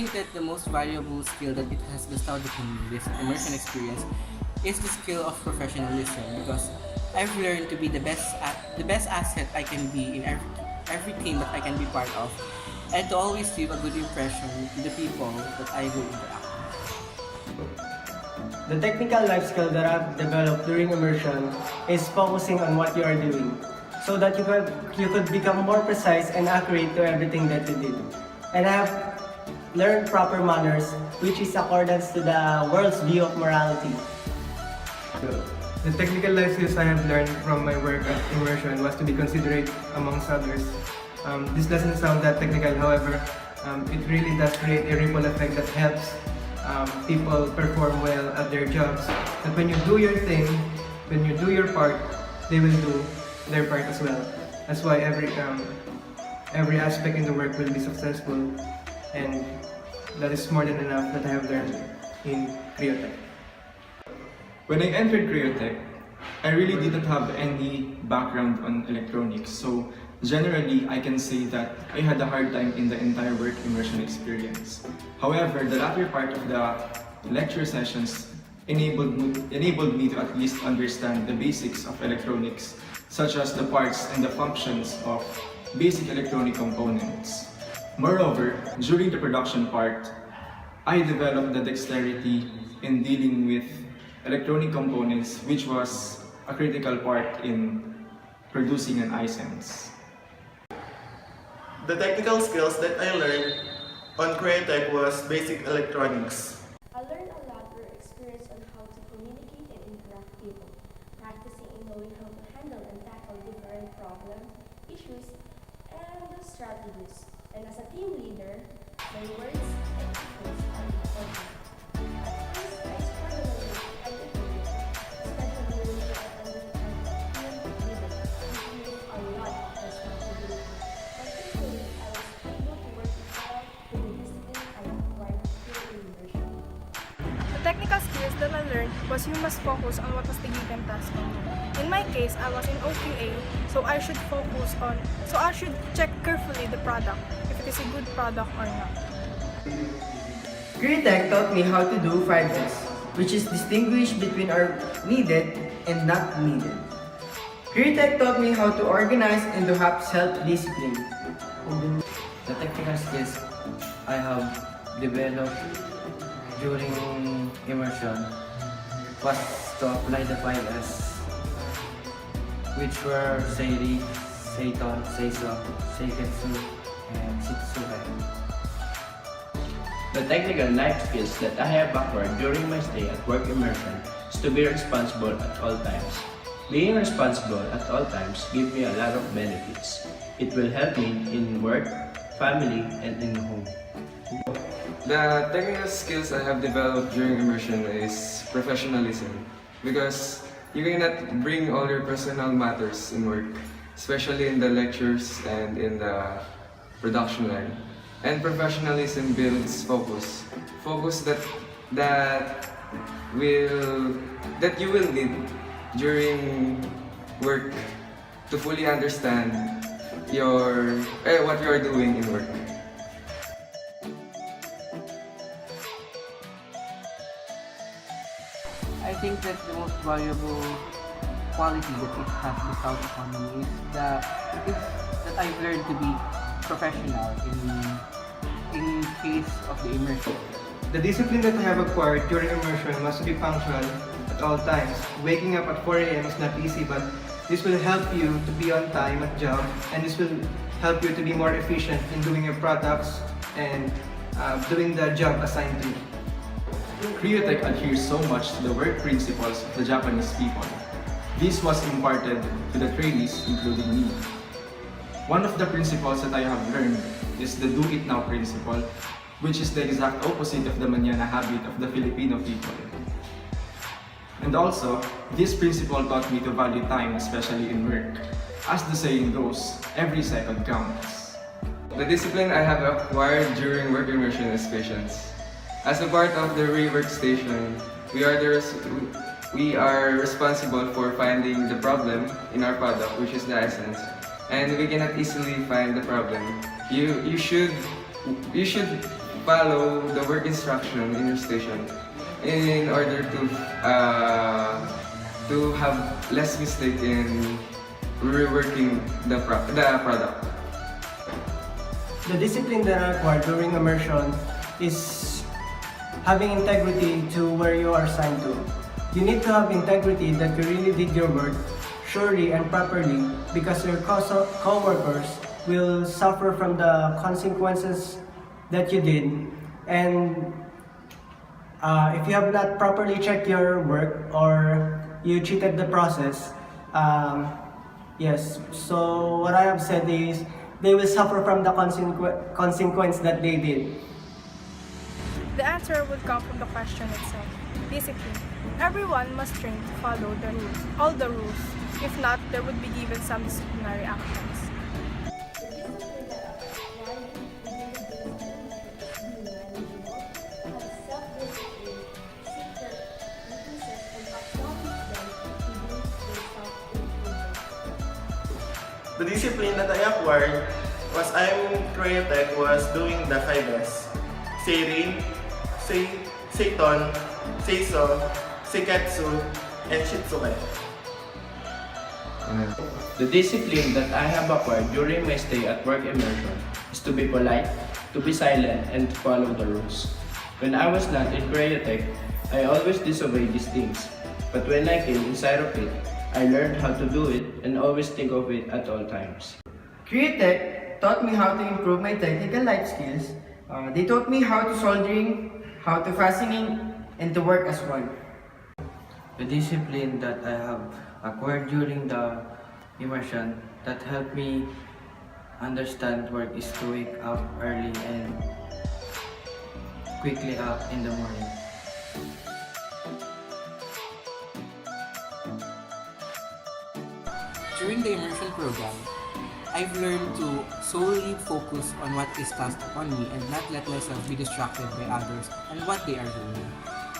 think that the most valuable skill that it has bestowed upon me this immersion experience is the skill of professionalism because I've learned to be the best asset I can be in every team that I can be part of, and to always leave a good impression to the people that I will interact with. The technical life skill that I've developed during immersion is focusing on what you are doing so that you could become more precise and accurate to everything that you did. And I have learned proper manners, which is accordance to the world's view of morality. The technical life skills I have learned from my work at Immersion was to be considerate amongst others. This doesn't sound that technical, however, it really does create a ripple effect that helps people perform well at their jobs. That when you do your thing, when you do your part, they will do their part as well. That's why every aspect in the work will be successful, and that is more than enough that I have learned in CREOTEC. When I entered CREOTEC, I really didn't have any background on electronics, so generally I can say that I had a hard time in the entire work immersion experience. However, the latter part of the lecture sessions enabled me to at least understand the basics of electronics, such as the parts and the functions of basic electronic components. Moreover, during the production part, I developed the dexterity in dealing with electronic components, which was a critical part in producing an iSense. The technical skills that I learned on CREOTEC was basic electronics. I learned a lot through experience on how to communicate and interact with people, practicing in knowing how to handle and tackle different problems, issues, and strategies. And as a team leader, my words and actions are important. At first, I struggled with everything, especially when I understand team leading, which means a lot of responsibility. But thankfully, I was able to work it out with the discipline I acquired through immersion. The technical skills that I learned was you must focus on what was the given task on you. In my case, I was in OQA, so I should check carefully the product, if it is a good product or not. CREOTEC taught me how to do 5S, which is distinguish between are needed and not needed. CREOTEC taught me how to organize and to have self-discipline. The technical skills I have developed during immersion was to apply the 5S, which were Seiri, Seiton, Seiso, Seiketsu, and Shitsukai. The technical life skills that I have acquired during my stay at work immersion is to be responsible at all times. Being responsible at all times gives me a lot of benefits. It will help me in work, family, and in home. The technical skills I have developed during immersion is professionalism, because you cannot bring all your personal matters in work, especially in the lectures and in the production line. And professionalism builds focus. Focus that you will need during work to fully understand what you are doing in work. I think that the most valuable quality that it has bestowed upon me is that I've learned to be professional in case of the immersion. The discipline that I have acquired during immersion must be punctual at all times. Waking up at 4 a.m. is not easy, but this will help you to be on time at job, and this will help you to be more efficient in doing your products and doing the job assigned to you. CREOTEC adheres so much to the work principles of the Japanese people. This was imparted to the trainees, including me. One of the principles that I have learned is the do it now principle, which is the exact opposite of the mañana habit of the Filipino people. And also, this principle taught me to value time, especially in work. As the saying goes, every second counts. The discipline I have acquired during work immersion is patience. As a part of the rework station, we are responsible for finding the problem in our product, which is the essence, and we cannot easily find the problem. You should follow the work instruction in your station in order to have less mistake in reworking the product. The discipline that I acquired during immersion is having integrity to where you are assigned to. You need to have integrity that you really did your work surely and properly, because your co-workers will suffer from the consequences that you did. And if you have not properly checked your work or you cheated the process, yes, so what I have said is they will suffer from the consequence that they did. The answer would come from the question itself. Discipline. Everyone must train to follow the rules, all the rules. If not, they would be given some disciplinary actions. The discipline that I acquired was I'm CREOTEC was doing the 5S. Seirin, Seiton, Seiso, Seiketsu, and Shitsuke. The discipline that I have acquired during my stay at work immersion is to be polite, to be silent, and to follow the rules. When I was not in CREOTEC, I always disobeyed these things. But when I came inside of it, I learned how to do it and always think of it at all times. CREOTEC taught me how to improve my technical life skills. They taught me how to soldering, how to fastening, and to work as one. The discipline that I have acquired during the immersion that helped me understand work is to wake up early and quickly up in the morning. During the immersion program, I've learned to solely focus on what is tasked upon me and not let myself be distracted by others and what they are doing.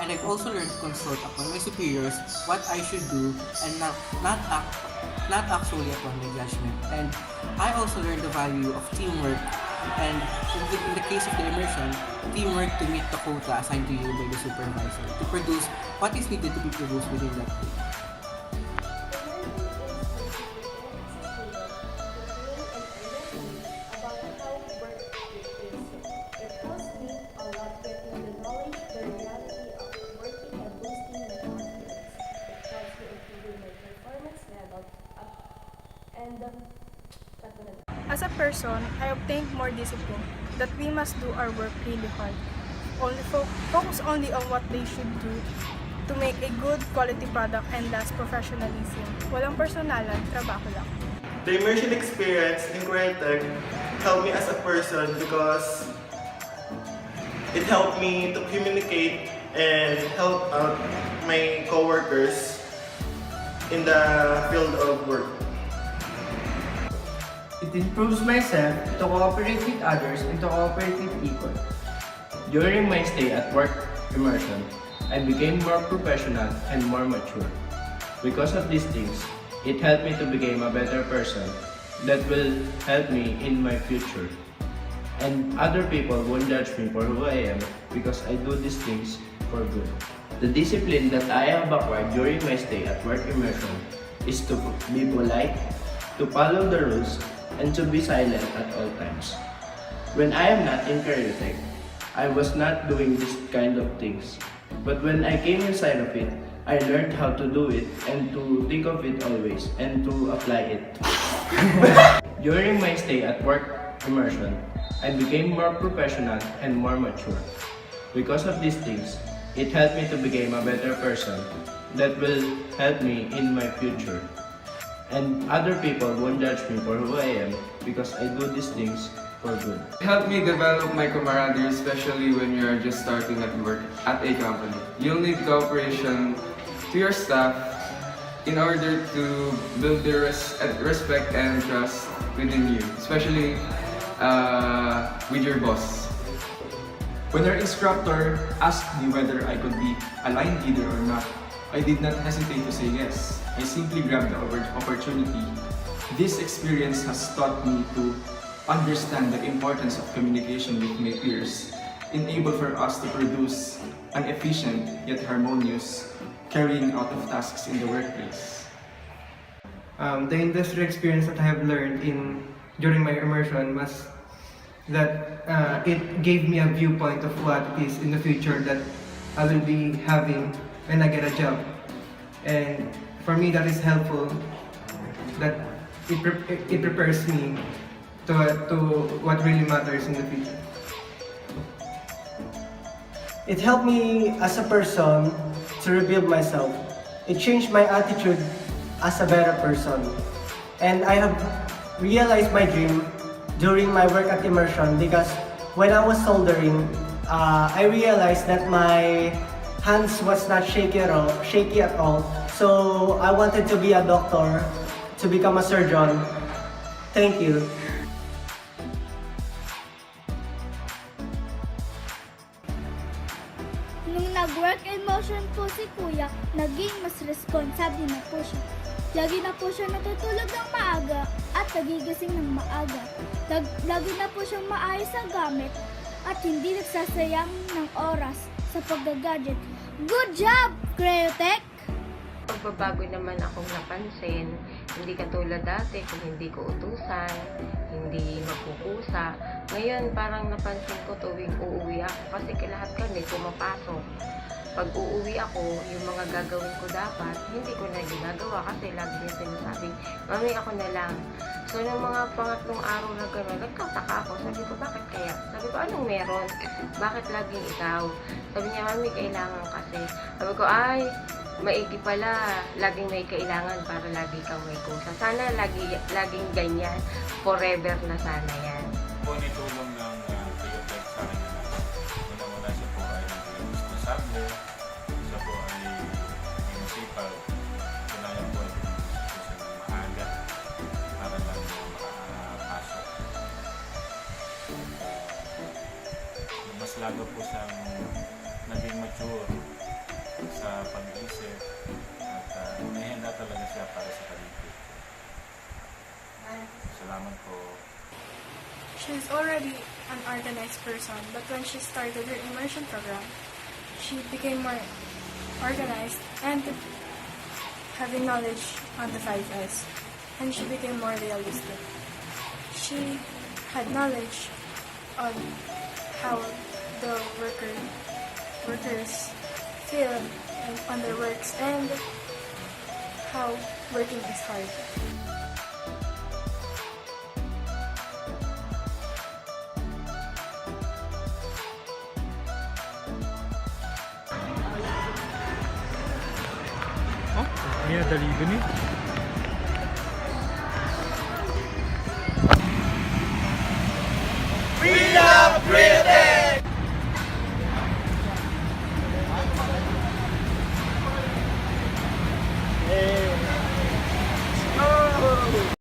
And I've also learned to consult upon my superiors what I should do and not act solely upon my judgment. And I also learned the value of teamwork, and in the case of the immersion, teamwork to meet the quota assigned to you by the supervisor to produce what is needed to be produced within that day. As a person, I obtained more discipline that we must do our work really hard. Focus only on what they should do to make a good quality product and last professionalism. Walang personalan, trabaho lang. The immersion experience in CREOTEC helped me as a person because it helped me to communicate and help out my coworkers in the field of work. It improves myself to cooperate with others and to cooperate with people. During my stay at work immersion, I became more professional and more mature. Because of these things, it helped me to become a better person that will help me in my future. And other people won't judge me for who I am because I do these things for good. The discipline that I have acquired during my stay at work immersion is to be polite, to follow the rules, and to be silent at all times. When I am not in CREOTEC, I was not doing this kind of things. But when I came inside of it, I learned how to do it and to think of it always and to apply it. During my stay at work immersion, I became more professional and more mature. Because of these things, it helped me to become a better person that will help me in my future. And other people won't judge me for who I am because I do these things for good. It helped me develop my camaraderie, especially when you are just starting at work at a company. You'll need cooperation to your staff in order to build the respect and trust within you, especially with your boss. When our instructor asked me whether I could be a line leader or not, I did not hesitate to say yes. I simply grabbed the opportunity. This experience has taught me to understand the importance of communication with my peers enable for us to produce an efficient yet harmonious carrying out of tasks in the workplace. The industry experience that I have learned during my immersion was that it gave me a viewpoint of what is in the future that I will be having when I get a job. And for me, that is helpful, that it prepares me to what really matters in the future. It helped me as a person to rebuild myself. It changed my attitude as a better person. And I have realized my dream during my work at Immersion, because when I was soldering, I realized that my hands was not shaky at all. So I wanted to be a doctor, to become a surgeon. Thank you. Nung nag-work immersion po si Kuya, naging mas responsable na po siya. Lagi na po siya natutulog ng maaga at nagigising ng maaga. Lagi na po siyang maayos sa gamit at hindi nagsasayang ng oras sa paggagadget. Good job, CREOTEC! Pagbabago naman akong napansin, hindi katulad dati kung hindi ko utusan, hindi magkukusa. Ngayon parang napansin ko tuwing uuwi ako kasi lahat kami pumapasok. Pag uuwi ako, yung mga gagawin ko dapat, hindi ko na ginagawa kasi lagi niya sinasabing, mami ako na lang. So nung mga pangatlong araw na gano'n, nagkataka ako. Sabi ko, bakit kaya? Sabi ko, anong meron? Bakit laging ikaw? Sabi niya, mami, kailangan kasi. Sabi ko, ay, maigi pala, laging may kailangan para lagi kang may kusa. Sana laging ganyan, forever na sana yan. Po ni tulong ng CREOTEC sa akin na una-una siya po ay responsable, siya po ay municipal, kailangan po ay siya ng maaga para lang makapasok. Mas lalo po siyang naging mature sa pag-iisip at nahihanda talaga siya para sa paligid. Salamat po. She's already an organized person, but when she started her immersion program, she became more organized and having knowledge on the 5S, and she became more realistic. She had knowledge on how the workers feel on their works and how working is hard. Iya, dali gini.